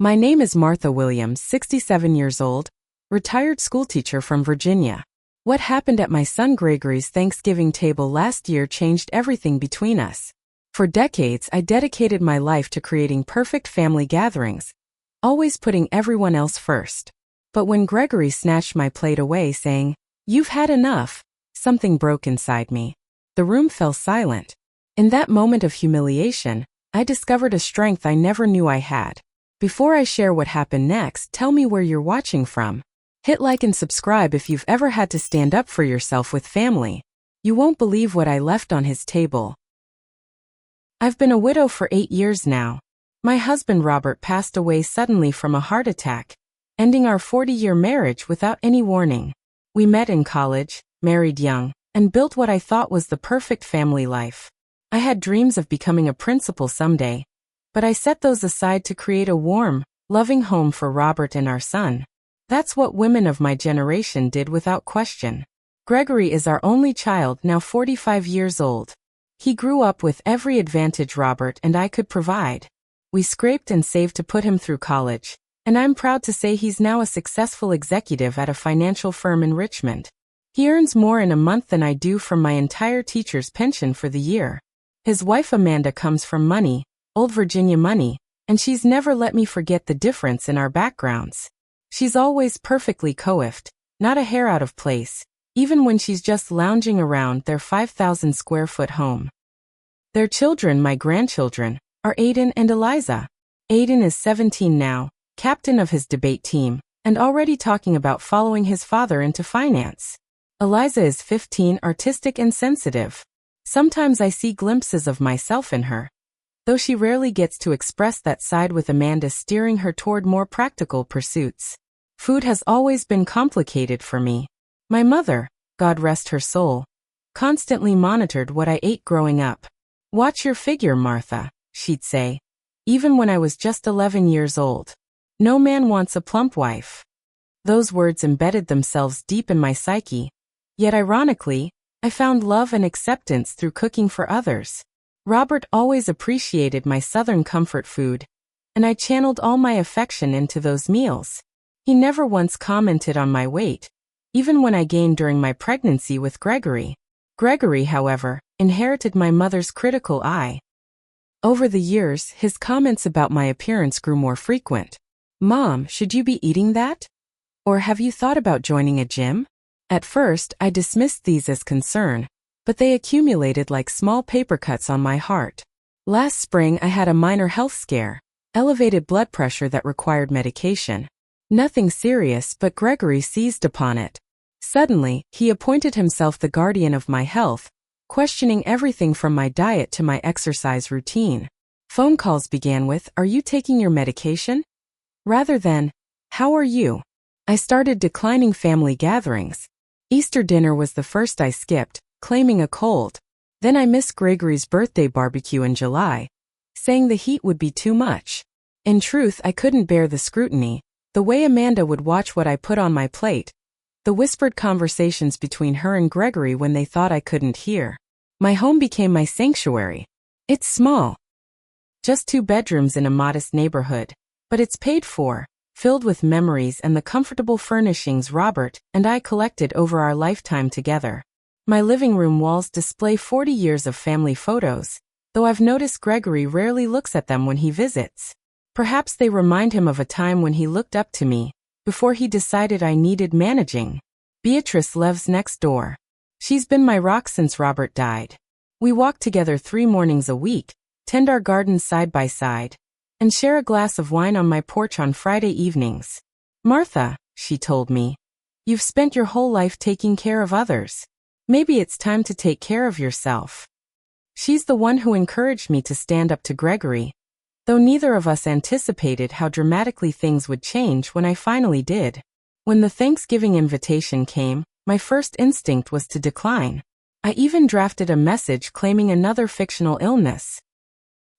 My name is Martha Williams, 67 years old, retired schoolteacher from Virginia. What happened at my son Gregory's Thanksgiving table last year changed everything between us. For decades, I dedicated my life to creating perfect family gatherings, always putting everyone else first. But when Gregory snatched my plate away saying, "You've had enough," something broke inside me. The room fell silent. In that moment of humiliation, I discovered a strength I never knew I had. Before I share what happened next, tell me where you're watching from. Hit like and subscribe if you've ever had to stand up for yourself with family. You won't believe what I left on his table. I've been a widow for 8 years now. My husband Robert passed away suddenly from a heart attack, ending our 40-year marriage without any warning. We met in college, married young, and built what I thought was the perfect family life. I had dreams of becoming a principal someday, but I set those aside to create a warm, loving home for Robert and our son. That's what women of my generation did without question. Gregory is our only child, now 45 years old. He grew up with every advantage Robert and I could provide. We scraped and saved to put him through college, and I'm proud to say he's now a successful executive at a financial firm in Richmond. He earns more in a month than I do from my entire teacher's pension for the year. His wife Amanda comes from money, old Virginia money, and she's never let me forget the difference in our backgrounds. She's always perfectly coiffed, not a hair out of place, even when she's just lounging around their 5,000 square foot home. Their children, my grandchildren, are Aiden and Eliza. Aiden is 17 now, captain of his debate team, and already talking about following his father into finance. Eliza is 15, artistic and sensitive. Sometimes I see glimpses of myself in her, though she rarely gets to express that side, with Amanda steering her toward more practical pursuits. Food has always been complicated for me. My mother, God rest her soul, constantly monitored what I ate growing up. "Watch your figure, Martha," she'd say, even when I was just 11 years old. "No man wants a plump wife." Those words embedded themselves deep in my psyche, yet ironically, I found love and acceptance through cooking for others. Robert always appreciated my Southern comfort food, and I channeled all my affection into those meals. He never once commented on my weight, even when I gained during my pregnancy with Gregory. Gregory, however, inherited my mother's critical eye. Over the years, his comments about my appearance grew more frequent. "Mom, should you be eating that? Or have you thought about joining a gym?" At first, I dismissed these as concern, but they accumulated like small paper cuts on my heart. Last spring, I had a minor health scare, elevated blood pressure that required medication. Nothing serious, but Gregory seized upon it. Suddenly, he appointed himself the guardian of my health, questioning everything from my diet to my exercise routine. Phone calls began with, "Are you taking your medication?" rather than, "How are you?" I started declining family gatherings. Easter dinner was the first I skipped, claiming a cold. Then I missed Gregory's birthday barbecue in July, saying the heat would be too much. In truth, I couldn't bear the scrutiny, the way Amanda would watch what I put on my plate, the whispered conversations between her and Gregory when they thought I couldn't hear. My home became my sanctuary. It's small, just 2 bedrooms in a modest neighborhood, but it's paid for, filled with memories and the comfortable furnishings Robert and I collected over our lifetime together. My living room walls display 40 years of family photos, though I've noticed Gregory rarely looks at them when he visits. Perhaps they remind him of a time when he looked up to me, before he decided I needed managing. Beatrice lives next door. She's been my rock since Robert died. We walk together 3 mornings a week, tend our gardens side by side, and share a glass of wine on my porch on Friday evenings. "Martha," she told me, "you've spent your whole life taking care of others. Maybe it's time to take care of yourself." She's the one who encouraged me to stand up to Gregory, though neither of us anticipated how dramatically things would change when I finally did. When the Thanksgiving invitation came, my first instinct was to decline. I even drafted a message claiming another fictional illness.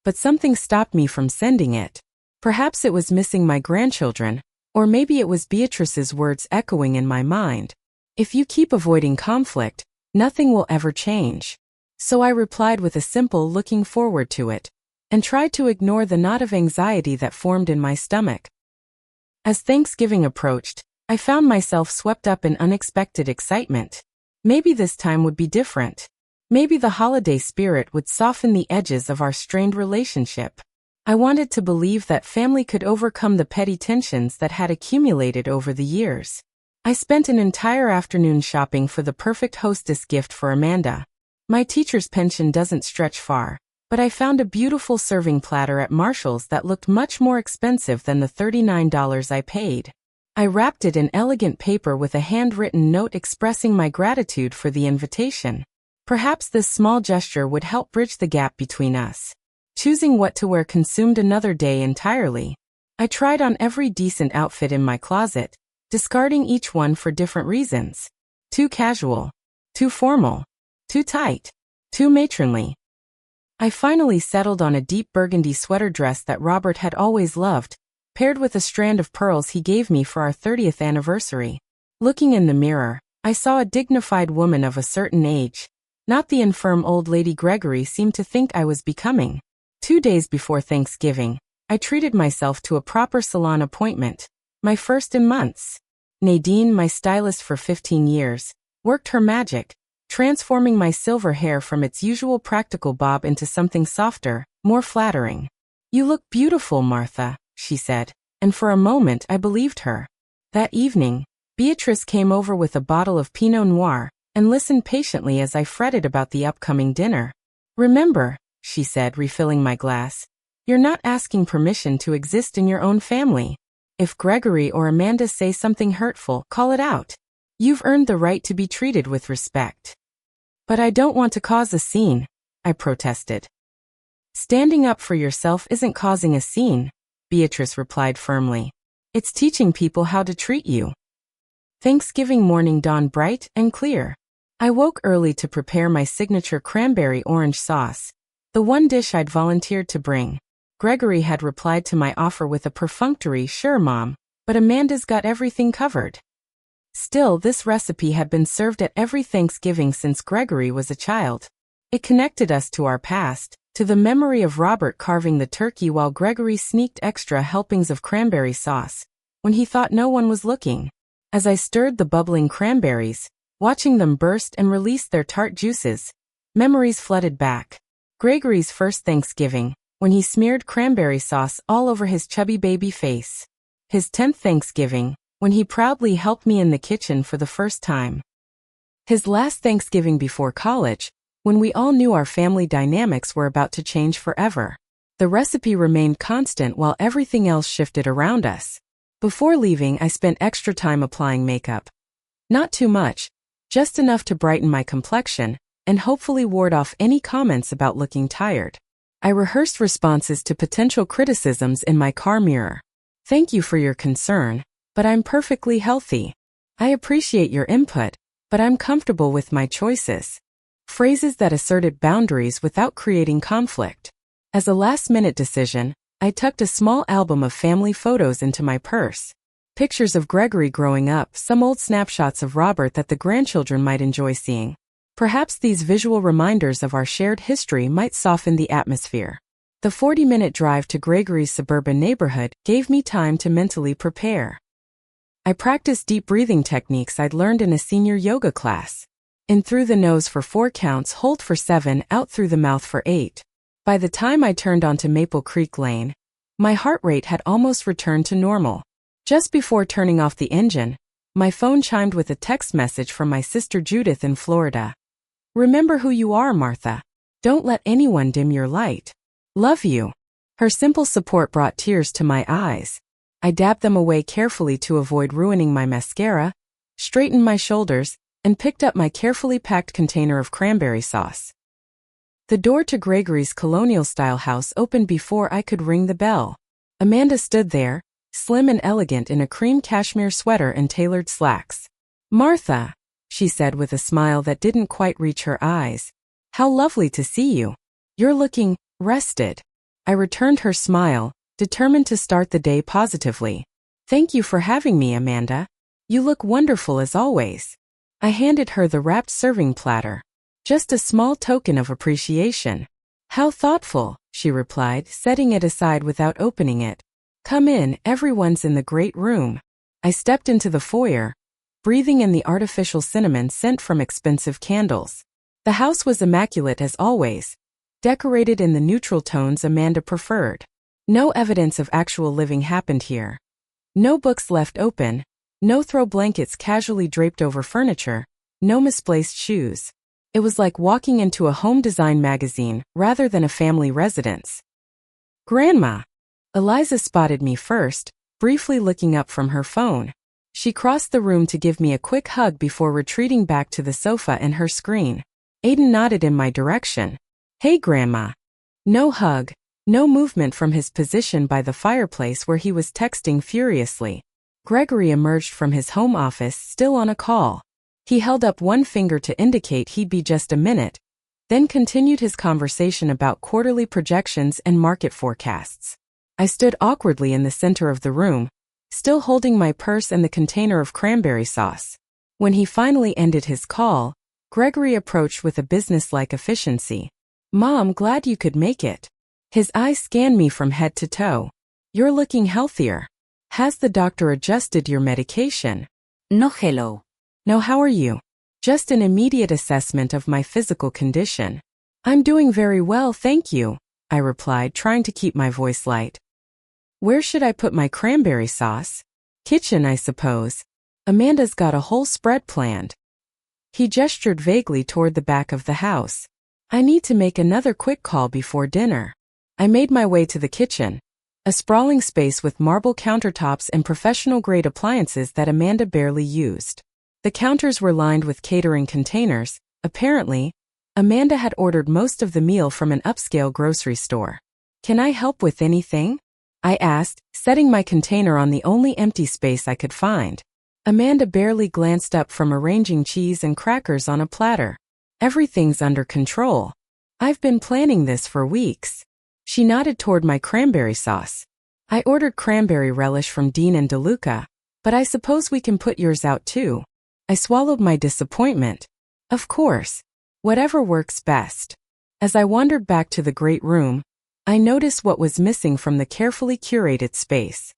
But something stopped me from sending it. Perhaps it was missing my grandchildren, or maybe it was Beatrice's words echoing in my mind. "If you keep avoiding conflict, nothing will ever change." So I replied with a simple "looking forward to it," and tried to ignore the knot of anxiety that formed in my stomach. As Thanksgiving approached, I found myself swept up in unexpected excitement. Maybe this time would be different. Maybe the holiday spirit would soften the edges of our strained relationship. I wanted to believe that family could overcome the petty tensions that had accumulated over the years. I spent an entire afternoon shopping for the perfect hostess gift for Amanda. My teacher's pension doesn't stretch far, but I found a beautiful serving platter at Marshall's that looked much more expensive than the $39 I paid. I wrapped it in elegant paper with a handwritten note expressing my gratitude for the invitation. Perhaps this small gesture would help bridge the gap between us. Choosing what to wear consumed another day entirely. I tried on every decent outfit in my closet, discarding each one for different reasons. Too casual, too formal, too tight, too matronly. I finally settled on a deep burgundy sweater dress that Robert had always loved, paired with a strand of pearls he gave me for our 30th anniversary. Looking in the mirror, I saw a dignified woman of a certain age, not the infirm old lady Gregory seemed to think I was becoming. 2 days before Thanksgiving, I treated myself to a proper salon appointment, my first in months. Nadine, my stylist for 15 years, worked her magic, transforming my silver hair from its usual practical bob into something softer, more flattering. "You look beautiful, Martha," she said, and for a moment I believed her. That evening, Beatrice came over with a bottle of Pinot Noir and listened patiently as I fretted about the upcoming dinner. "Remember," she said, refilling my glass, "you're not asking permission to exist in your own family. If Gregory or Amanda say something hurtful, call it out. You've earned the right to be treated with respect." "But I don't want to cause a scene," I protested. "Standing up for yourself isn't causing a scene," Beatrice replied firmly. "It's teaching people how to treat you." Thanksgiving morning dawned bright and clear. I woke early to prepare my signature cranberry orange sauce, the one dish I'd volunteered to bring. Gregory had replied to my offer with a perfunctory "Sure, Mom, but Amanda's got everything covered." Still, this recipe had been served at every Thanksgiving since Gregory was a child. It connected us to our past, to the memory of Robert carving the turkey while Gregory sneaked extra helpings of cranberry sauce, when he thought no one was looking. As I stirred the bubbling cranberries, watching them burst and release their tart juices, memories flooded back. Gregory's first Thanksgiving, when he smeared cranberry sauce all over his chubby baby face. His 10th Thanksgiving, when he proudly helped me in the kitchen for the first time. His last Thanksgiving before college, when we all knew our family dynamics were about to change forever. The recipe remained constant while everything else shifted around us. Before leaving, I spent extra time applying makeup. Not too much, just enough to brighten my complexion and hopefully ward off any comments about looking tired. I rehearsed responses to potential criticisms in my car mirror. "Thank you for your concern, but I'm perfectly healthy. I appreciate your input, but I'm comfortable with my choices." Phrases that asserted boundaries without creating conflict. As a last-minute decision, I tucked a small album of family photos into my purse. Pictures of Gregory growing up, some old snapshots of Robert that the grandchildren might enjoy seeing. Perhaps these visual reminders of our shared history might soften the atmosphere. The 40-minute drive to Gregory's suburban neighborhood gave me time to mentally prepare. I practiced deep breathing techniques I'd learned in a senior yoga class. In through the nose for 4 counts, hold for 7, out through the mouth for 8. By the time I turned onto Maple Creek Lane, my heart rate had almost returned to normal. Just before turning off the engine, my phone chimed with a text message from my sister Judith in Florida. "Remember who you are, Martha. Don't let anyone dim your light. Love you." Her simple support brought tears to my eyes. I dabbed them away carefully to avoid ruining my mascara, straightened my shoulders, and picked up my carefully packed container of cranberry sauce. The door to Gregory's colonial-style house opened before I could ring the bell. Amanda stood there, slim and elegant in a cream cashmere sweater and tailored slacks. "Martha," she said with a smile that didn't quite reach her eyes. "How lovely to see you. You're looking rested." I returned her smile, determined to start the day positively. "Thank you for having me, Amanda. You look wonderful as always." I handed her the wrapped serving platter. "Just a small token of appreciation." "How thoughtful," she replied, setting it aside without opening it. Come in, everyone's in the great room. I stepped into the foyer, breathing in the artificial cinnamon scent from expensive candles. The house was immaculate as always, decorated in the neutral tones Amanda preferred. No evidence of actual living happened here. No books left open, no throw blankets casually draped over furniture, no misplaced shoes. It was like walking into a home design magazine rather than a family residence. Grandma! Eliza spotted me first, briefly looking up from her phone. She crossed the room to give me a quick hug before retreating back to the sofa and her screen. Aiden nodded in my direction. Hey, Grandma. No hug, no movement from his position by the fireplace where he was texting furiously. Gregory emerged from his home office still on a call. He held up one finger to indicate he'd be just a minute, then continued his conversation about quarterly projections and market forecasts. I stood awkwardly in the center of the room, still holding my purse and the container of cranberry sauce. When he finally ended his call, Gregory approached with a businesslike efficiency. Mom, glad you could make it. His eyes scanned me from head to toe. You're looking healthier. Has the doctor adjusted your medication? No, hello. No, how are you? Just an immediate assessment of my physical condition. I'm doing very well, thank you, I replied, trying to keep my voice light. Where should I put my cranberry sauce? Kitchen, I suppose. Amanda's got a whole spread planned. He gestured vaguely toward the back of the house. I need to make another quick call before dinner. I made my way to the kitchen, a sprawling space with marble countertops and professional-grade appliances that Amanda barely used. The counters were lined with catering containers. Apparently, Amanda had ordered most of the meal from an upscale grocery store. Can I help with anything? I asked, setting my container on the only empty space I could find. Amanda barely glanced up from arranging cheese and crackers on a platter. Everything's under control. I've been planning this for weeks. She nodded toward my cranberry sauce. I ordered cranberry relish from Dean and DeLuca, but I suppose we can put yours out too. I swallowed my disappointment. Of course. Whatever works best. As I wandered back to the great room, I noticed what was missing from the carefully curated space.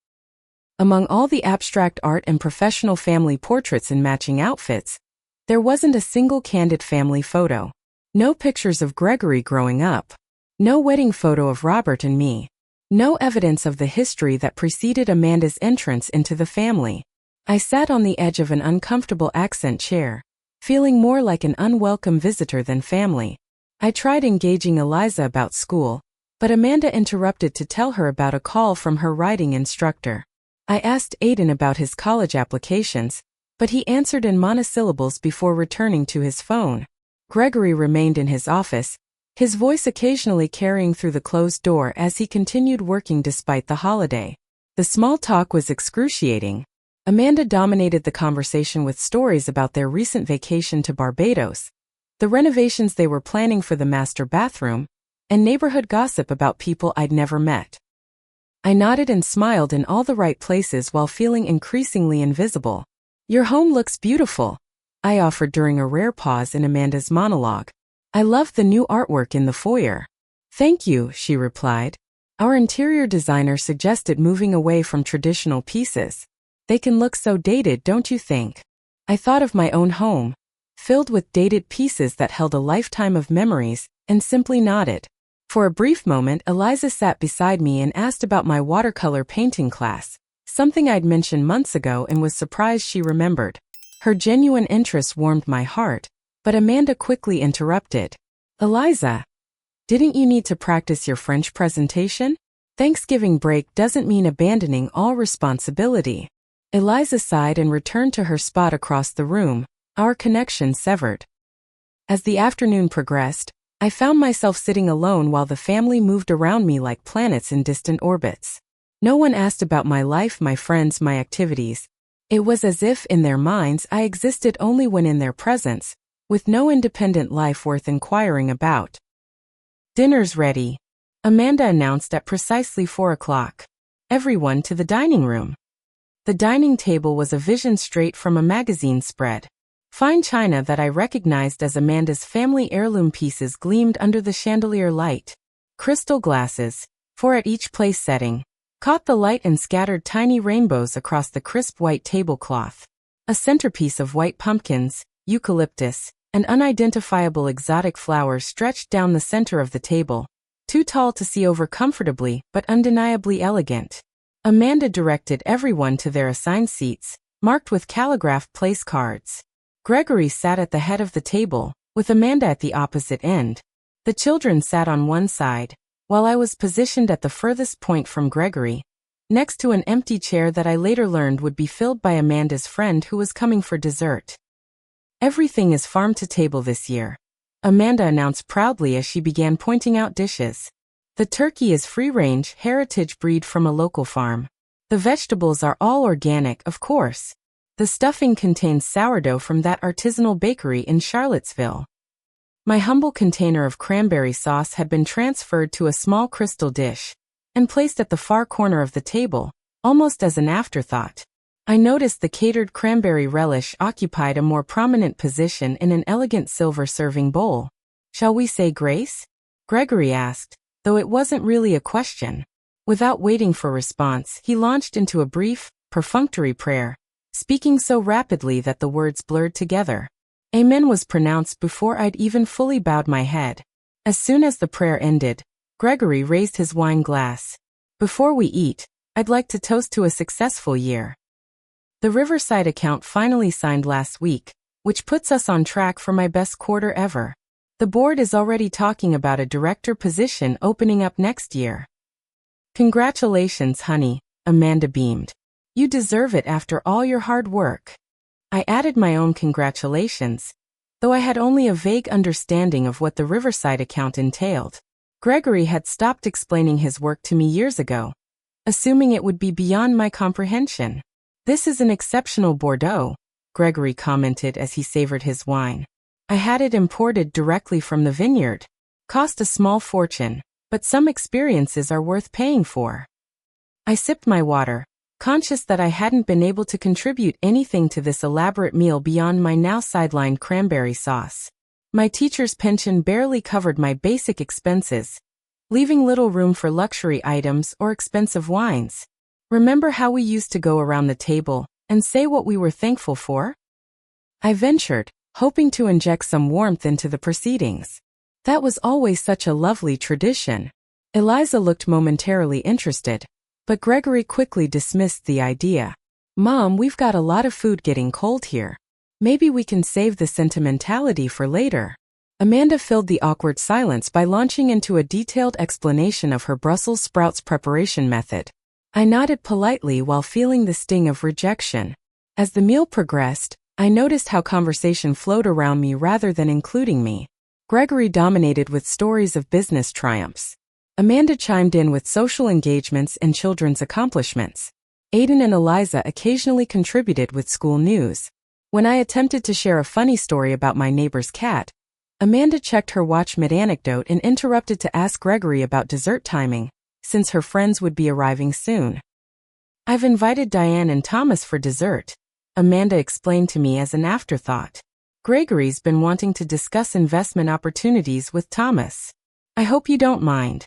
Among all the abstract art and professional family portraits in matching outfits, there wasn't a single candid family photo. No pictures of Gregory growing up. No wedding photo of Robert and me. No evidence of the history that preceded Amanda's entrance into the family. I sat on the edge of an uncomfortable accent chair, feeling more like an unwelcome visitor than family. I tried engaging Eliza about school, but Amanda interrupted to tell her about a call from her writing instructor. I asked Aiden about his college applications, but he answered in monosyllables before returning to his phone. Gregory remained in his office, his voice occasionally carrying through the closed door as he continued working despite the holiday. The small talk was excruciating. Amanda dominated the conversation with stories about their recent vacation to Barbados, the renovations they were planning for the master bathroom, and neighborhood gossip about people I'd never met. I nodded and smiled in all the right places while feeling increasingly invisible. Your home looks beautiful, I offered during a rare pause in Amanda's monologue. I love the new artwork in the foyer. Thank you, she replied. Our interior designer suggested moving away from traditional pieces. They can look so dated, don't you think? I thought of my own home, filled with dated pieces that held a lifetime of memories, and simply nodded. For a brief moment, Eliza sat beside me and asked about my watercolor painting class, something I'd mentioned months ago and was surprised she remembered. Her genuine interest warmed my heart, but Amanda quickly interrupted. Eliza, didn't you need to practice your French presentation? Thanksgiving break doesn't mean abandoning all responsibility. Eliza sighed and returned to her spot across the room, our connection severed. As the afternoon progressed, I found myself sitting alone while the family moved around me like planets in distant orbits. No one asked about my life, my friends, my activities. It was as if, in their minds, I existed only when in their presence, with no independent life worth inquiring about. Dinner's ready, Amanda announced at precisely 4 o'clock. Everyone to the dining room. The dining table was a vision straight from a magazine spread. Fine china that I recognized as Amanda's family heirloom pieces gleamed under the chandelier light. Crystal glasses, 4 at each place setting, caught the light and scattered tiny rainbows across the crisp white tablecloth. A centerpiece of white pumpkins, eucalyptus, and unidentifiable exotic flowers stretched down the center of the table, too tall to see over comfortably but undeniably elegant. Amanda directed everyone to their assigned seats, marked with calligraphed place cards. Gregory sat at the head of the table, with Amanda at the opposite end. The children sat on one side, while I was positioned at the furthest point from Gregory, next to an empty chair that I later learned would be filled by Amanda's friend who was coming for dessert. "Everything is farm to table this year," Amanda announced proudly as she began pointing out dishes. "The turkey is free-range, heritage breed from a local farm. The vegetables are all organic, of course. The stuffing contains sourdough from that artisanal bakery in Charlottesville." My humble container of cranberry sauce had been transferred to a small crystal dish and placed at the far corner of the table, almost as an afterthought. I noticed the catered cranberry relish occupied a more prominent position in an elegant silver serving bowl. "Shall we say grace?" Gregory asked, though it wasn't really a question. Without waiting for response, he launched into a brief, perfunctory prayer, speaking so rapidly that the words blurred together. Amen was pronounced before I'd even fully bowed my head. As soon as the prayer ended, Gregory raised his wine glass. "Before we eat, I'd like to toast to a successful year." The Riverside account finally signed last week, which puts us on track for my best quarter ever. The board is already talking about a director position opening up next year. "Congratulations, honey," Amanda beamed. "You deserve it after all your hard work." I added my own congratulations, though I had only a vague understanding of what the Riverside account entailed. Gregory had stopped explaining his work to me years ago, assuming it would be beyond my comprehension. "This is an exceptional Bordeaux," Gregory commented as he savored his wine. "I had it imported directly from the vineyard. Cost a small fortune, but some experiences are worth paying for." I sipped my water, conscious that I hadn't been able to contribute anything to this elaborate meal beyond my now sidelined cranberry sauce. My teacher's pension barely covered my basic expenses, leaving little room for luxury items or expensive wines. "Remember how we used to go around the table and say what we were thankful for?" I ventured, hoping to inject some warmth into the proceedings. "That was always such a lovely tradition." Eliza looked momentarily interested, but Gregory quickly dismissed the idea. "Mom, we've got a lot of food getting cold here. Maybe we can save the sentimentality for later." Amanda filled the awkward silence by launching into a detailed explanation of her Brussels sprouts preparation method. I nodded politely while feeling the sting of rejection. As the meal progressed, I noticed how conversation flowed around me rather than including me. Gregory dominated with stories of business triumphs. Amanda chimed in with social engagements and children's accomplishments. Aiden and Eliza occasionally contributed with school news. When I attempted to share a funny story about my neighbor's cat, Amanda checked her watch mid-anecdote and interrupted to ask Gregory about dessert timing, since her friends would be arriving soon. "I've invited Diane and Thomas for dessert," Amanda explained to me as an afterthought. "Gregory's been wanting to discuss investment opportunities with Thomas. I hope you don't mind."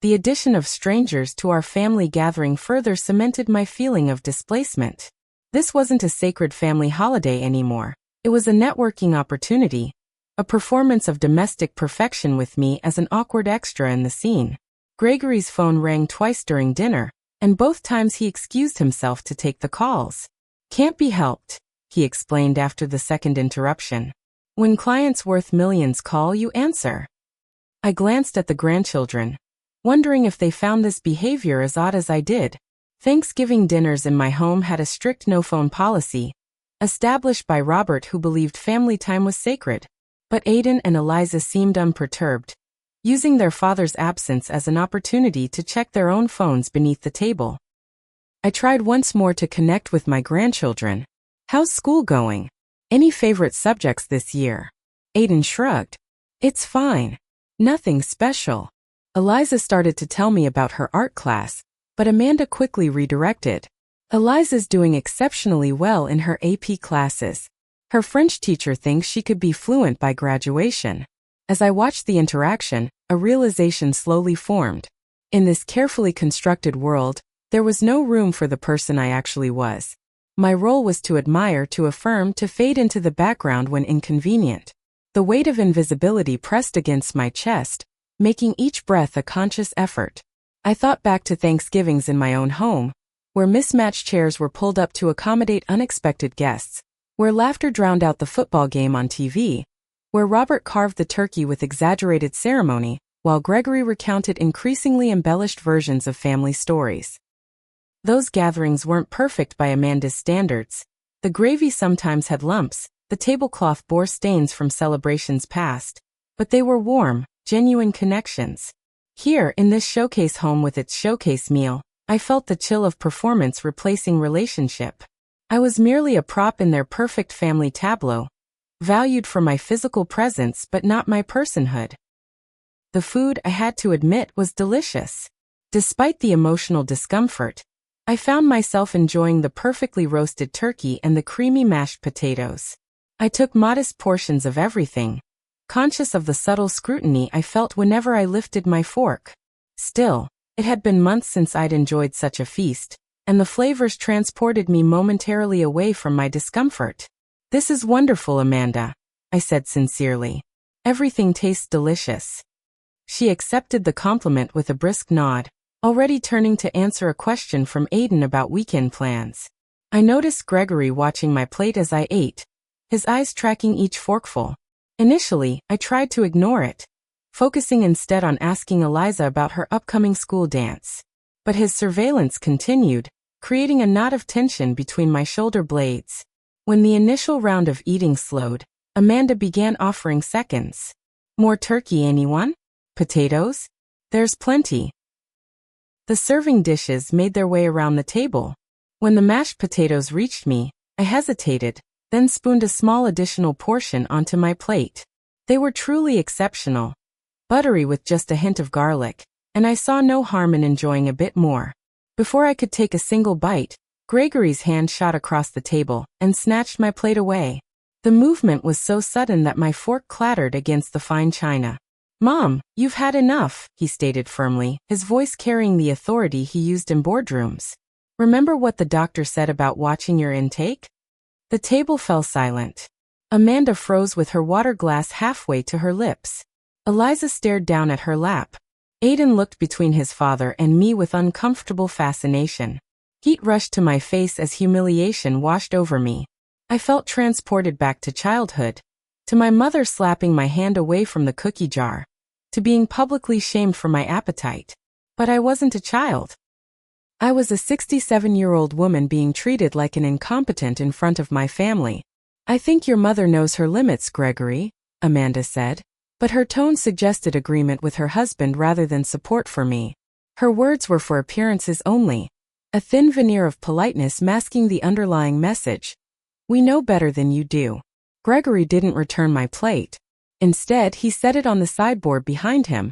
The addition of strangers to our family gathering further cemented my feeling of displacement. This wasn't a sacred family holiday anymore. It was a networking opportunity, a performance of domestic perfection with me as an awkward extra in the scene. Gregory's phone rang twice during dinner, and both times he excused himself to take the calls. "Can't be helped," he explained after the second interruption. "When clients worth millions call, you answer." I glanced at the grandchildren, wondering if they found this behavior as odd as I did. Thanksgiving dinners in my home had a strict no-phone policy, established by Robert, who believed family time was sacred. But Aiden and Eliza seemed unperturbed, using their father's absence as an opportunity to check their own phones beneath the table. I tried once more to connect with my grandchildren. "How's school going? Any favorite subjects this year?" Aiden shrugged. "It's fine. Nothing special." Eliza started to tell me about her art class, but Amanda quickly redirected. "Eliza's doing exceptionally well in her AP classes. Her French teacher thinks she could be fluent by graduation." As I watched the interaction, a realization slowly formed. In this carefully constructed world, There was no room for the person I actually was. My role was to admire, to affirm, to fade into the background when inconvenient. The weight of invisibility pressed against my chest, making each breath a conscious effort. I thought back to Thanksgivings in my own home, where mismatched chairs were pulled up to accommodate unexpected guests, where laughter drowned out the football game on TV, where Robert carved the turkey with exaggerated ceremony, while Gregory recounted increasingly embellished versions of family stories. Those gatherings weren't perfect by Amanda's standards. The gravy sometimes had lumps, the tablecloth bore stains from celebrations past, but they were warm, genuine connections. Here, in this showcase home with its showcase meal, I felt the chill of performance replacing relationship. I was merely a prop in their perfect family tableau, valued for my physical presence but not my personhood. The food, I had to admit, was delicious. Despite the emotional discomfort, I found myself enjoying the perfectly roasted turkey and the creamy mashed potatoes. I took modest portions of everything, conscious of the subtle scrutiny I felt whenever I lifted my fork. Still, it had been months since I'd enjoyed such a feast, and the flavors transported me momentarily away from my discomfort. "This is wonderful, Amanda," I said sincerely. "Everything tastes delicious." She accepted the compliment with a brisk nod, already turning to answer a question from Aiden about weekend plans. I noticed Gregory watching my plate as I ate, his eyes tracking each forkful. Initially, I tried to ignore it, focusing instead on asking Eliza about her upcoming school dance. But his surveillance continued, creating a knot of tension between my shoulder blades. When the initial round of eating slowed, Amanda began offering seconds. "More turkey, anyone? Potatoes? There's plenty." The serving dishes made their way around the table. When the mashed potatoes reached me, I hesitated, then spooned a small additional portion onto my plate. They were truly exceptional, buttery with just a hint of garlic, and I saw no harm in enjoying a bit more. Before I could take a single bite, Gregory's hand shot across the table and snatched my plate away. The movement was so sudden that my fork clattered against the fine china. "Mom, you've had enough," he stated firmly, his voice carrying the authority he used in boardrooms. "Remember what the doctor said about watching your intake?" The table fell silent. Amanda froze with her water glass halfway to her lips. Eliza stared down at her lap. Aiden looked between his father and me with uncomfortable fascination. Heat rushed to my face as humiliation washed over me. I felt transported back to childhood, to my mother slapping my hand away from the cookie jar, to being publicly shamed for my appetite. But I wasn't a child. I was a 67-year-old woman being treated like an incompetent in front of my family. "I think your mother knows her limits, Gregory," Amanda said, but her tone suggested agreement with her husband rather than support for me. Her words were for appearances only, a thin veneer of politeness masking the underlying message. "We know better than you do." Gregory didn't return my plate. Instead, he set it on the sideboard behind him,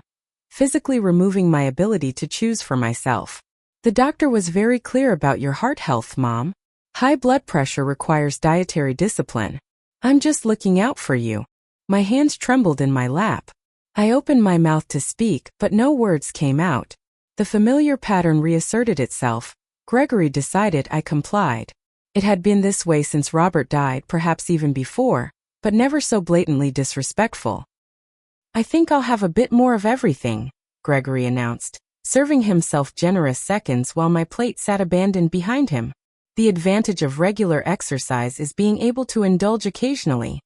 physically removing my ability to choose for myself. "The doctor was very clear about your heart health, Mom. High blood pressure requires dietary discipline. I'm just looking out for you." My hands trembled in my lap. I opened my mouth to speak, but no words came out. The familiar pattern reasserted itself. Gregory decided I complied. It had been this way since Robert died, perhaps even before, but never so blatantly disrespectful. "I think I'll have a bit more of everything," Gregory announced, serving himself generous seconds while my plate sat abandoned behind him. The advantage of regular exercise is being able to indulge occasionally.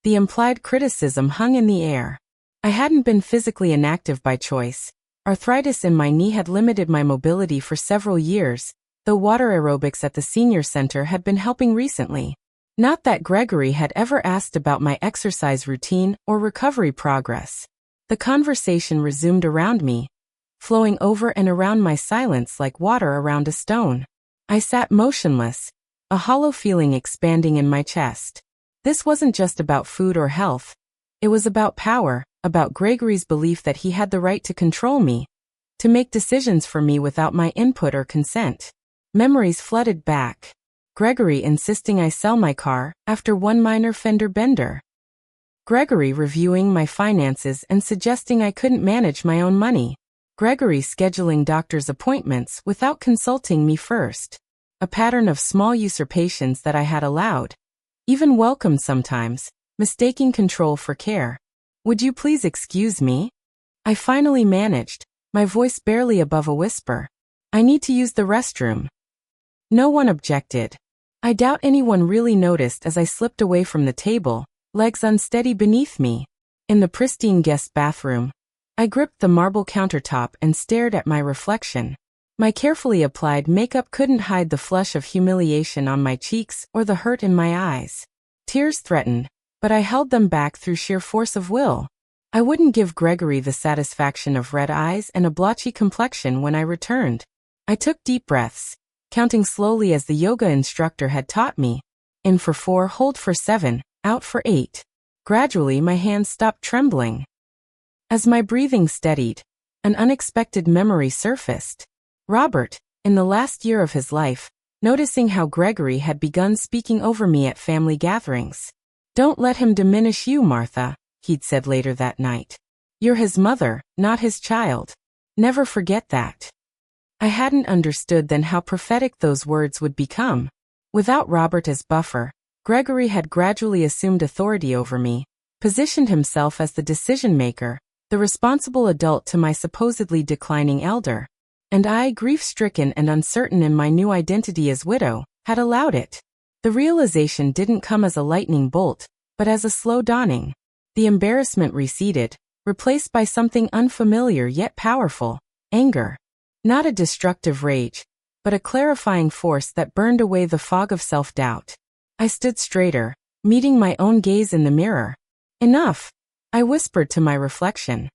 The implied criticism hung in the air. I hadn't been physically inactive by choice. Arthritis in my knee had limited my mobility for several years, though water aerobics at the senior center had been helping recently. Not that Gregory had ever asked about my exercise routine or recovery progress. The conversation resumed around me, flowing over and around my silence like water around a stone. I sat motionless, a hollow feeling expanding in my chest. This wasn't just about food or health. It was about power, about Gregory's belief that he had the right to control me, to make decisions for me without my input or consent. Memories flooded back. Gregory insisting I sell my car after one minor fender bender. Gregory reviewing my finances and suggesting I couldn't manage my own money. Gregory scheduling doctor's appointments without consulting me first. A pattern of small usurpations that I had allowed, even welcomed sometimes, mistaking control for care. Would you please excuse me? I finally managed, my voice barely above a whisper. I need to use the restroom. No one objected. I doubt anyone really noticed as I slipped away from the table, legs unsteady beneath me. In the pristine guest bathroom, I gripped the marble countertop and stared at my reflection. My carefully applied makeup couldn't hide the flush of humiliation on my cheeks or the hurt in my eyes. Tears threatened, but I held them back through sheer force of will. I wouldn't give Gregory the satisfaction of red eyes and a blotchy complexion when I returned. I took deep breaths, counting slowly as the yoga instructor had taught me. In for 4, hold for 7, out for 8. Gradually my hands stopped trembling. As my breathing steadied, an unexpected memory surfaced. Robert, in the last year of his life, noticing how Gregory had begun speaking over me at family gatherings. Don't let him diminish you, Martha, he'd said later that night. You're his mother, not his child. Never forget that. I hadn't understood then how prophetic those words would become. Without Robert as buffer, Gregory had gradually assumed authority over me, positioned himself as the decision-maker, the responsible adult to my supposedly declining elder. And I, grief-stricken and uncertain in my new identity as widow, had allowed it. The realization didn't come as a lightning bolt, but as a slow dawning. The embarrassment receded, replaced by something unfamiliar yet powerful, anger. Not a destructive rage, but a clarifying force that burned away the fog of self-doubt. I stood straighter, meeting my own gaze in the mirror. Enough, I whispered to my reflection.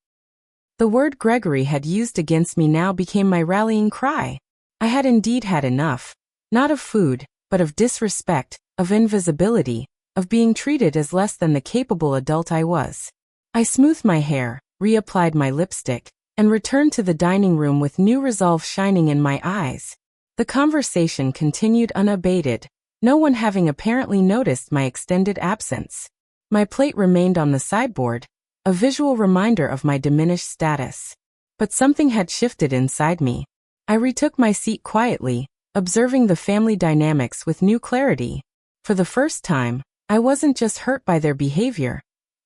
The word Gregory had used against me now became my rallying cry. I had indeed had enough, not of food, but of disrespect, of invisibility, of being treated as less than the capable adult I was. I smoothed my hair, reapplied my lipstick, and returned to the dining room with new resolve shining in my eyes. The conversation continued unabated, no one having apparently noticed my extended absence. My plate remained on the sideboard, a visual reminder of my diminished status. But something had shifted inside me. I retook my seat quietly, observing the family dynamics with new clarity. For the first time, I wasn't just hurt by their behavior.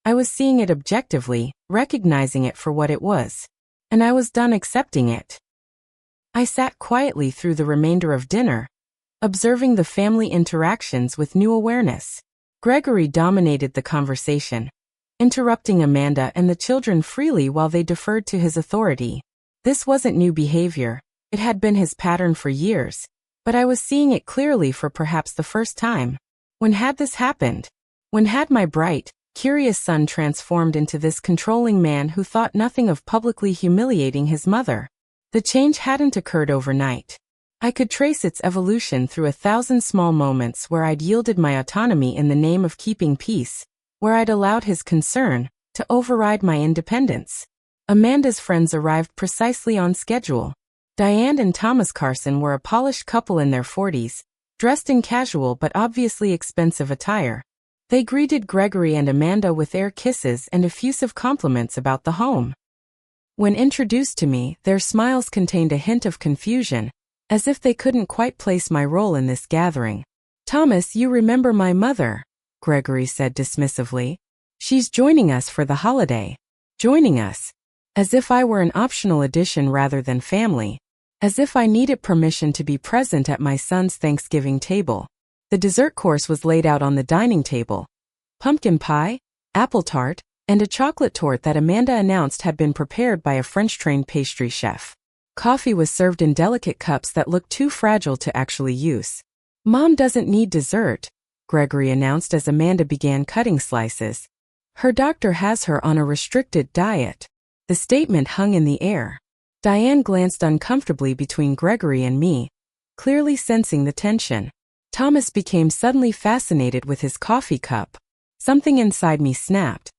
I was seeing it objectively, recognizing it for what it was. And I was done accepting it. I sat quietly through the remainder of dinner, observing the family interactions with new awareness. Gregory dominated the conversation, interrupting Amanda and the children freely while they deferred to his authority. This wasn't new behavior, it had been his pattern for years, but I was seeing it clearly for perhaps the first time. When had this happened? When had my bright, curious son transformed into this controlling man who thought nothing of publicly humiliating his mother? The change hadn't occurred overnight. I could trace its evolution through 1,000 small moments where I'd yielded my autonomy in the name of keeping peace, where I'd allowed his concern to override my independence. Amanda's friends arrived precisely on schedule. Diane and Thomas Carson were a polished couple in their 40s, dressed in casual but obviously expensive attire. They greeted Gregory and Amanda with air kisses and effusive compliments about the home. When introduced to me, their smiles contained a hint of confusion, as if they couldn't quite place my role in this gathering. "Thomas, you remember my mother," Gregory said dismissively. "She's joining us for the holiday." Joining us. As if I were an optional addition rather than family. As if I needed permission to be present at my son's Thanksgiving table. The dessert course was laid out on the dining table. Pumpkin pie, apple tart, and a chocolate torte that Amanda announced had been prepared by a French-trained pastry chef. Coffee was served in delicate cups that looked too fragile to actually use. "Mom doesn't need dessert," Gregory announced as Amanda began cutting slices. "Her doctor has her on a restricted diet." The statement hung in the air. Diane glanced uncomfortably between Gregory and me, clearly sensing the tension. Thomas became suddenly fascinated with his coffee cup. Something inside me snapped.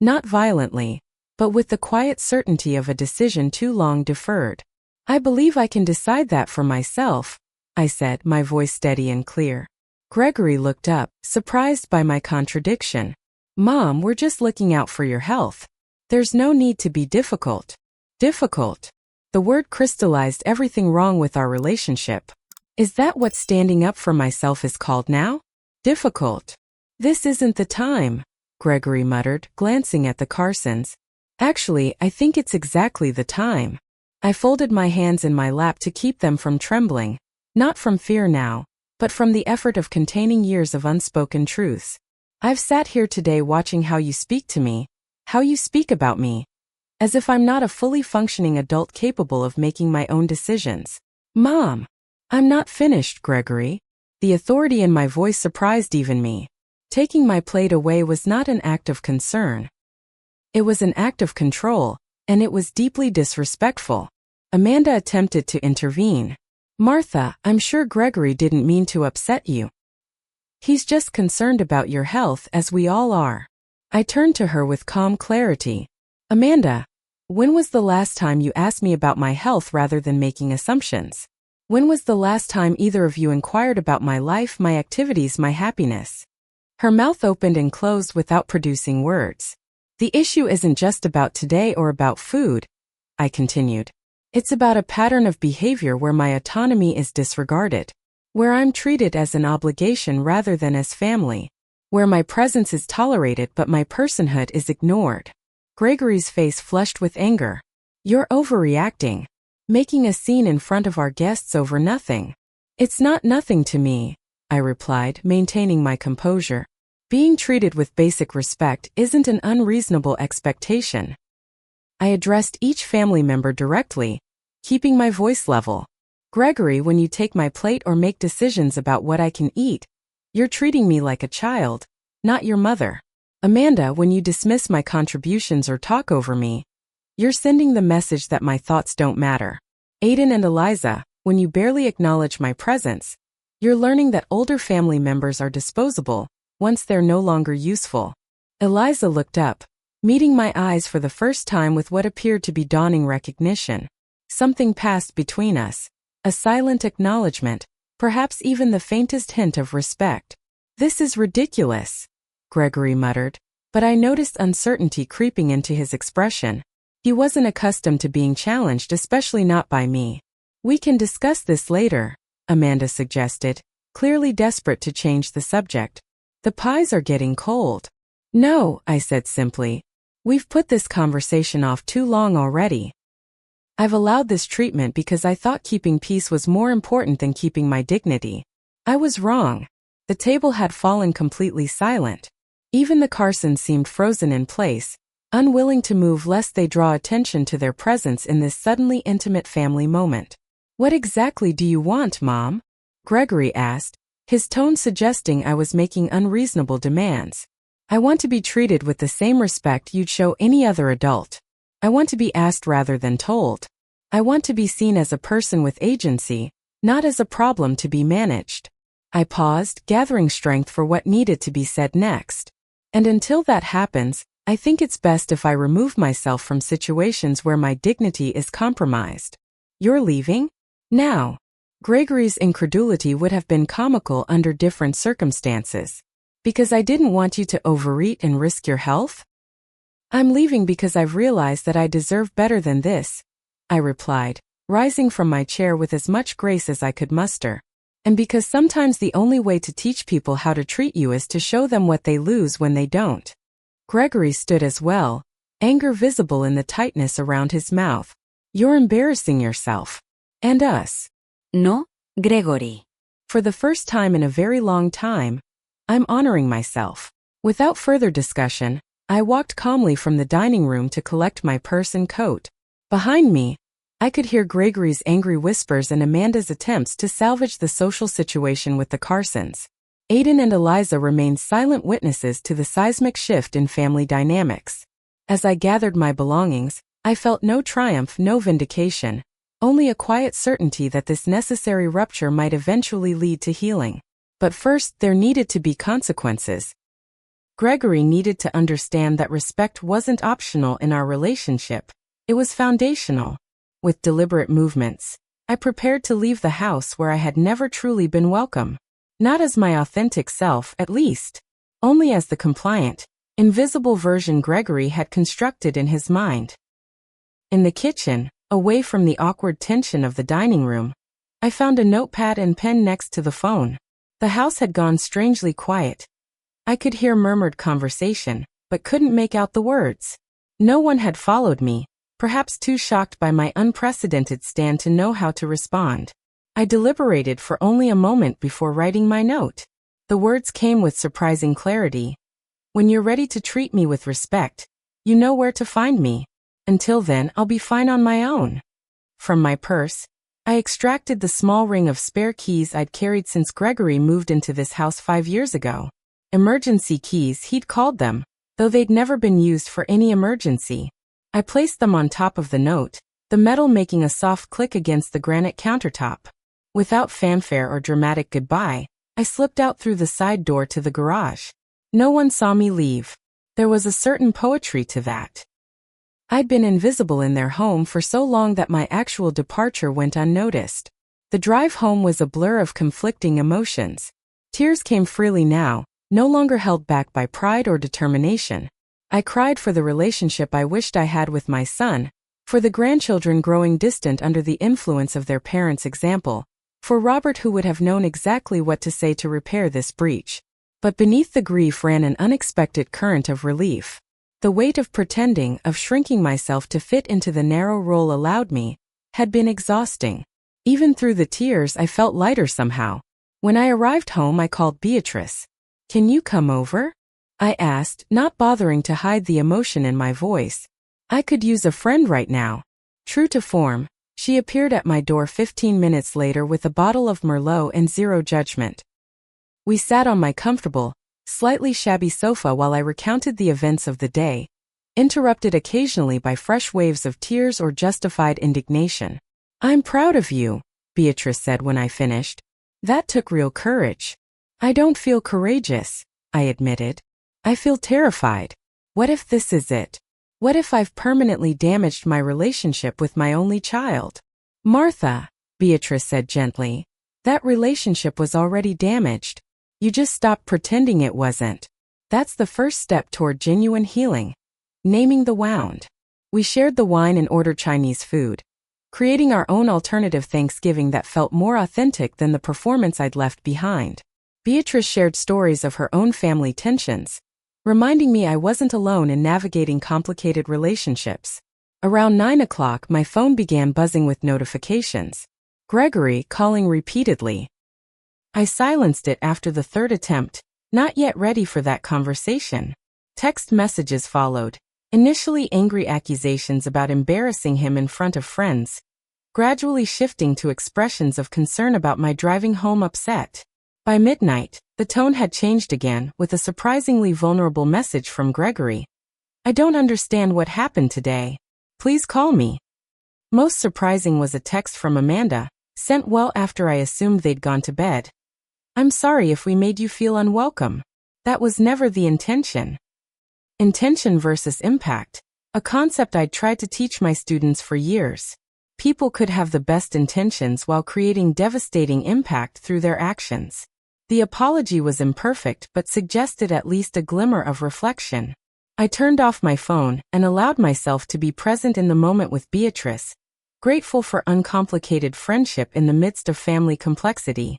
Not violently, but with the quiet certainty of a decision too long deferred. "I believe I can decide that for myself," I said, my voice steady and clear. Gregory looked up, surprised by my contradiction. "Mom, we're just looking out for your health. There's no need to be difficult." "Difficult?" The word crystallized everything wrong with our relationship. Is that what standing up for myself is called now? Difficult. This isn't the time, Gregory muttered, glancing at the Carsons. Actually, I think it's exactly the time. I folded my hands in my lap to keep them from trembling, not from fear now, but from the effort of containing years of unspoken truths. I've sat here today watching how you speak to me, how you speak about me, as if I'm not a fully functioning adult capable of making my own decisions. Mom! I'm not finished, Gregory. The authority in my voice surprised even me. Taking my plate away was not an act of concern. It was an act of control, and it was deeply disrespectful. Amanda attempted to intervene. Martha, I'm sure Gregory didn't mean to upset you. He's just concerned about your health, as we all are. I turned to her with calm clarity. Amanda, when was the last time you asked me about my health rather than making assumptions? When was the last time either of you inquired about my life, my activities, my happiness? Her mouth opened and closed without producing words. The issue isn't just about today or about food, I continued. It's about a pattern of behavior where my autonomy is disregarded, where I'm treated as an obligation rather than as family, where my presence is tolerated but my personhood is ignored. Gregory's face flushed with anger. You're overreacting, making a scene in front of our guests over nothing. It's not nothing to me, I replied, maintaining my composure. Being treated with basic respect isn't an unreasonable expectation. I addressed each family member directly, keeping my voice level. Gregory, when you take my plate or make decisions about what I can eat, you're treating me like a child, not your mother. Amanda, when you dismiss my contributions or talk over me, you're sending the message that my thoughts don't matter. Aiden and Eliza, when you barely acknowledge my presence, you're learning that older family members are disposable once they're no longer useful. Eliza looked up, meeting my eyes for the first time with what appeared to be dawning recognition. Something passed between us, a silent acknowledgement, perhaps even the faintest hint of respect. This is ridiculous, Gregory muttered, but I noticed uncertainty creeping into his expression. He wasn't accustomed to being challenged, especially not by me. We can discuss this later, Amanda suggested, clearly desperate to change the subject. The pies are getting cold. No, I said simply. We've put this conversation off too long already. I've allowed this treatment because I thought keeping peace was more important than keeping my dignity. I was wrong. The table had fallen completely silent. Even the Carsons seemed frozen in place, unwilling to move lest they draw attention to their presence in this suddenly intimate family moment. What exactly do you want, Mom? Gregory asked, his tone suggesting I was making unreasonable demands. I want to be treated with the same respect you'd show any other adult. I want to be asked rather than told. I want to be seen as a person with agency, not as a problem to be managed. I paused, gathering strength for what needed to be said next. And until that happens, I think it's best if I remove myself from situations where my dignity is compromised. You're leaving? Now. Gregory's incredulity would have been comical under different circumstances. Because I didn't want you to overeat and risk your health? I'm leaving because I've realized that I deserve better than this, I replied, rising from my chair with as much grace as I could muster. And because sometimes the only way to teach people how to treat you is to show them what they lose when they don't. Gregory stood as well, anger visible in the tightness around his mouth. You're embarrassing yourself. And us. No, Gregory. For the first time in a very long time, I'm honoring myself. Without further discussion, I walked calmly from the dining room to collect my purse and coat. Behind me, I could hear Gregory's angry whispers and Amanda's attempts to salvage the social situation with the Carsons. Aiden and Eliza remained silent witnesses to the seismic shift in family dynamics. As I gathered my belongings, I felt no triumph, no vindication, only a quiet certainty that this necessary rupture might eventually lead to healing. But first, there needed to be consequences. Gregory needed to understand that respect wasn't optional in our relationship. It was foundational. With deliberate movements, I prepared to leave the house where I had never truly been welcome. Not as my authentic self, at least. Only as the compliant, invisible version Gregory had constructed in his mind. In the kitchen, Away from the awkward tension of the dining room, I found a notepad and pen next to the phone. The house had gone strangely quiet. I could hear murmured conversation, but couldn't make out the words. No one had followed me, perhaps too shocked by my unprecedented stand to know how to respond. I deliberated for only a moment before writing my note. The words came with surprising clarity. When you're ready to treat me with respect, you know where to find me. Until then, I'll be fine on my own. From my purse, I extracted the small ring of spare keys I'd carried since Gregory moved into this house 5 years ago. Emergency keys, he'd called them, though they'd never been used for any emergency. I placed them on top of the note, the metal making a soft click against the granite countertop. Without fanfare or dramatic goodbye, I slipped out through the side door to the garage. No one saw me leave. There was a certain poetry to that. I'd been invisible in their home for so long that my actual departure went unnoticed. The drive home was a blur of conflicting emotions. Tears came freely now, no longer held back by pride or determination. I cried for the relationship I wished I had with my son, for the grandchildren growing distant under the influence of their parents' example, for Robert who would have known exactly what to say to repair this breach. But beneath the grief ran an unexpected current of relief. The weight of pretending, of shrinking myself to fit into the narrow role allowed me, had been exhausting. Even through the tears I felt lighter somehow. When I arrived home I called Beatrice. "Can you come over?" I asked, not bothering to hide the emotion in my voice. I could use a friend right now. True to form, she appeared at my door 15 minutes later with a bottle of Merlot and zero judgment. We sat on my comfortable, slightly shabby sofa while I recounted the events of the day, interrupted occasionally by fresh waves of tears or justified indignation. "I'm proud of you," Beatrice said when I finished. "That took real courage." "I don't feel courageous," I admitted. "I feel terrified. What if this is it? What if I've permanently damaged my relationship with my only child?" "Martha," Beatrice said gently, "that relationship was already damaged. You just stopped pretending it wasn't. That's the first step toward genuine healing. Naming the wound." We shared the wine and ordered Chinese food, creating our own alternative Thanksgiving that felt more authentic than the performance I'd left behind. Beatrice shared stories of her own family tensions, reminding me I wasn't alone in navigating complicated relationships. Around 9 o'clock, my phone began buzzing with notifications. Gregory calling repeatedly. I silenced it after the third attempt, not yet ready for that conversation. Text messages followed, initially angry accusations about embarrassing him in front of friends, gradually shifting to expressions of concern about my driving home upset. By midnight, the tone had changed again, with a surprisingly vulnerable message from Gregory. "I don't understand what happened today. Please call me." Most surprising was a text from Amanda, sent well after I assumed they'd gone to bed. "I'm sorry if we made you feel unwelcome. That was never the intention." Intention versus impact, a concept I'd tried to teach my students for years. People could have the best intentions while creating devastating impact through their actions. The apology was imperfect but suggested at least a glimmer of reflection. I turned off my phone and allowed myself to be present in the moment with Beatrice, grateful for uncomplicated friendship in the midst of family complexity.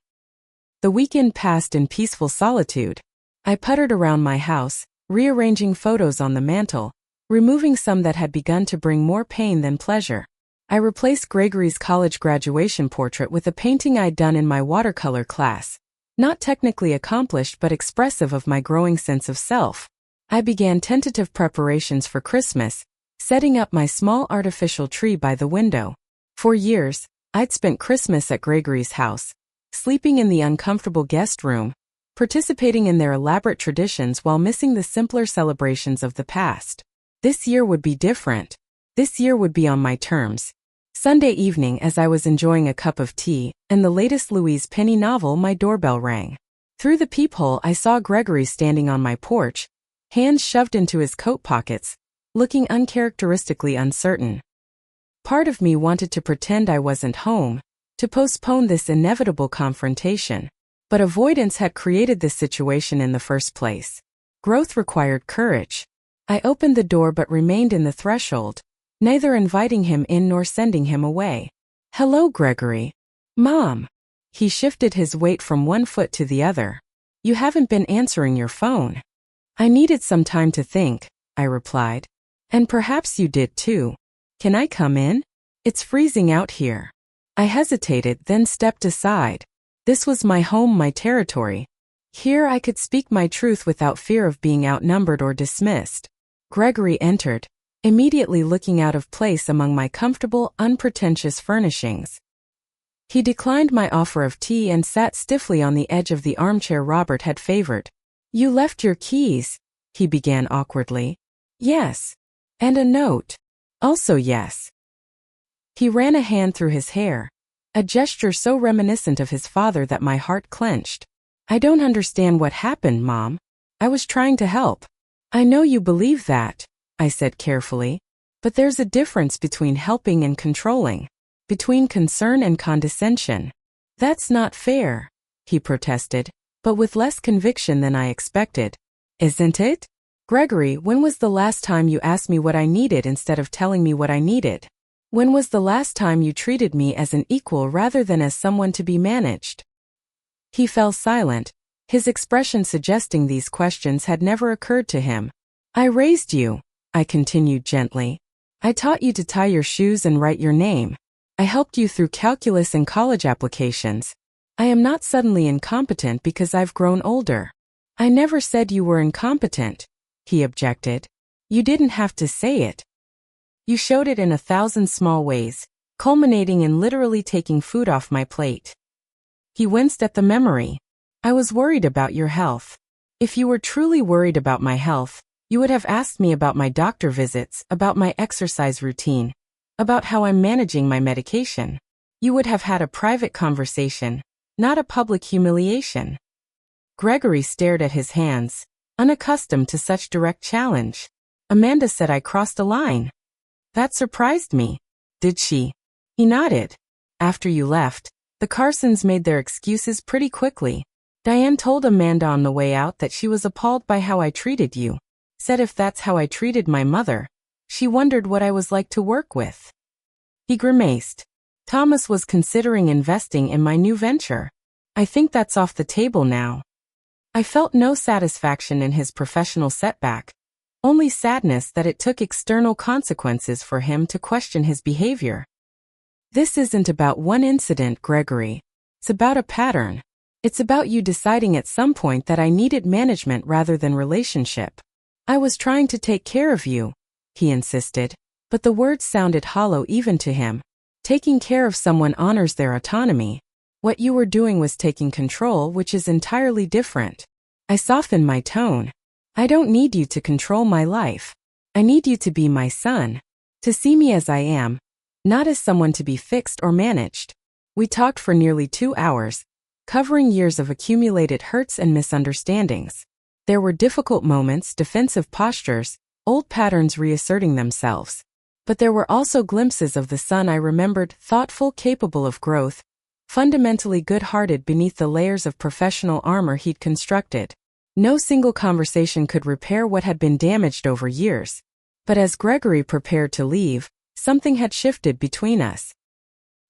The weekend passed in peaceful solitude. I puttered around my house, rearranging photos on the mantel, removing some that had begun to bring more pain than pleasure. I replaced Gregory's college graduation portrait with a painting I'd done in my watercolor class, not technically accomplished but expressive of my growing sense of self. I began tentative preparations for Christmas, setting up my small artificial tree by the window. For years, I'd spent Christmas at Gregory's house, sleeping in the uncomfortable guest room, participating in their elaborate traditions while missing the simpler celebrations of the past. This year would be different. This year would be on my terms. Sunday evening, as I was enjoying a cup of tea and the latest Louise Penny novel, my doorbell rang. Through the peephole, I saw Gregory standing on my porch, hands shoved into his coat pockets, looking uncharacteristically uncertain. Part of me wanted to pretend I wasn't home, to postpone this inevitable confrontation. But avoidance had created this situation in the first place. Growth required courage. I opened the door but remained in the threshold, neither inviting him in nor sending him away. "Hello, Gregory." "Mom." He shifted his weight from one foot to the other. "You haven't been answering your phone." "I needed some time to think," I replied. "And perhaps you did too. Can I come in? It's freezing out here." I hesitated, then stepped aside. This was my home, my territory. Here I could speak my truth without fear of being outnumbered or dismissed. Gregory entered, immediately looking out of place among my comfortable, unpretentious furnishings. He declined my offer of tea and sat stiffly on the edge of the armchair Robert had favored. "You left your keys," he began awkwardly. "Yes. And a note." "Also yes." He ran a hand through his hair, a gesture so reminiscent of his father that my heart clenched. "I don't understand what happened, Mom. I was trying to help." "I know you believe that," I said carefully. "But there's a difference between helping and controlling, between concern and condescension." "That's not fair," he protested, but with less conviction than I expected. "Isn't it? Gregory, when was the last time you asked me what I needed instead of telling me what I needed? When was the last time you treated me as an equal rather than as someone to be managed?" He fell silent, his expression suggesting these questions had never occurred to him. "I raised you," I continued gently. "I taught you to tie your shoes and write your name. I helped you through calculus and college applications. I am not suddenly incompetent because I've grown older." "I never said you were incompetent," he objected. "You didn't have to say it. You showed it in 1,000 small ways, culminating in literally taking food off my plate." He winced at the memory. "I was worried about your health. If you were truly worried about my health, you would have asked me about my doctor visits, about my exercise routine, about how I'm managing my medication. You would have had a private conversation, not a public humiliation." Gregory stared at his hands, unaccustomed to such direct challenge. "Amanda said I crossed a line." "That surprised me." "Did she?" He nodded. "After you left, the Carsons made their excuses pretty quickly. Diane told Amanda on the way out that she was appalled by how I treated you. Said if that's how I treated my mother, she wondered what I was like to work with." He grimaced. "Thomas was considering investing in my new venture. I think that's off the table now." I felt no satisfaction in his professional setback, only sadness that it took external consequences for him to question his behavior. "This isn't about one incident, Gregory. It's about a pattern. It's about you deciding at some point that I needed management rather than relationship. I was trying to take care of you," he insisted, but the words sounded hollow even to him. "Taking care of someone honors their autonomy. What you were doing was taking control, which is entirely different." I softened my tone. "I don't need you to control my life. I need you to be my son, to see me as I am, not as someone to be fixed or managed." We talked for nearly 2 hours, covering years of accumulated hurts and misunderstandings. There were difficult moments, defensive postures, old patterns reasserting themselves. But there were also glimpses of the son I remembered, thoughtful, capable of growth, fundamentally good-hearted beneath the layers of professional armor he'd constructed. No single conversation could repair what had been damaged over years. But as Gregory prepared to leave, something had shifted between us.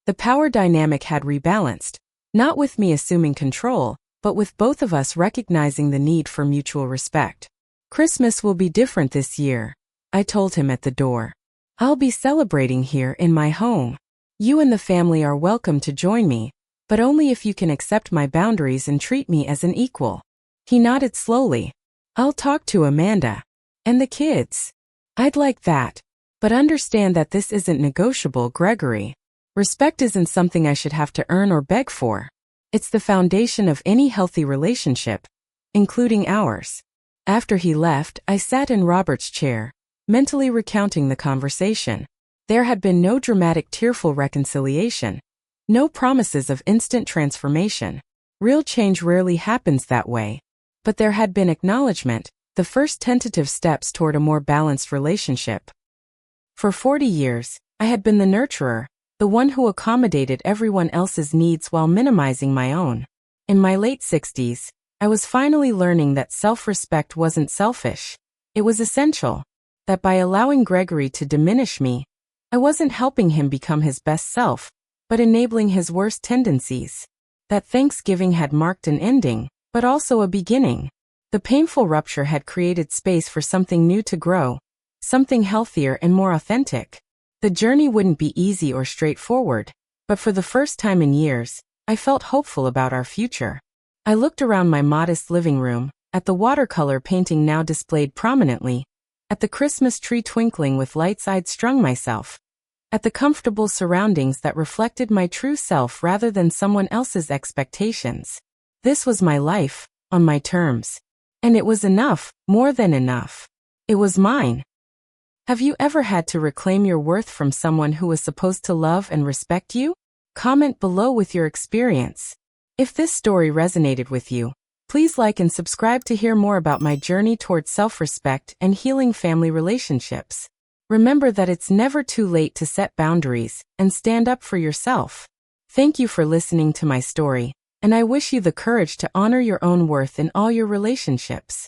The power dynamic had rebalanced, not with me assuming control, but with both of us recognizing the need for mutual respect. "Christmas will be different this year," I told him at the door. "I'll be celebrating here in my home. You and the family are welcome to join me, but only if you can accept my boundaries and treat me as an equal." He nodded slowly. "I'll talk to Amanda. And the kids. I'd like that. But understand that this isn't negotiable, Gregory. Respect isn't something I should have to earn or beg for. It's the foundation of any healthy relationship, including ours." After he left, I sat in Robert's chair, mentally recounting the conversation. There had been no dramatic, tearful reconciliation, no promises of instant transformation. Real change rarely happens that way. But there had been acknowledgement, the first tentative steps toward a more balanced relationship. For 40 years, I had been the nurturer, the one who accommodated everyone else's needs while minimizing my own. In my late 60s, I was finally learning that self-respect wasn't selfish. It was essential. That by allowing Gregory to diminish me, I wasn't helping him become his best self, but enabling his worst tendencies. That Thanksgiving had marked an ending, but also a beginning. The painful rupture had created space for something new to grow, something healthier and more authentic. The journey wouldn't be easy or straightforward, but for the first time in years, I felt hopeful about our future. I looked around my modest living room, at the watercolor painting now displayed prominently, at the Christmas tree twinkling with lights I'd strung myself, at the comfortable surroundings that reflected my true self rather than someone else's expectations. This was my life, on my terms. And it was enough, more than enough. It was mine. Have you ever had to reclaim your worth from someone who was supposed to love and respect you? Comment below with your experience. If this story resonated with you, please like and subscribe to hear more about my journey towards self-respect and healing family relationships. Remember that it's never too late to set boundaries and stand up for yourself. Thank you for listening to my story, and I wish you the courage to honor your own worth in all your relationships.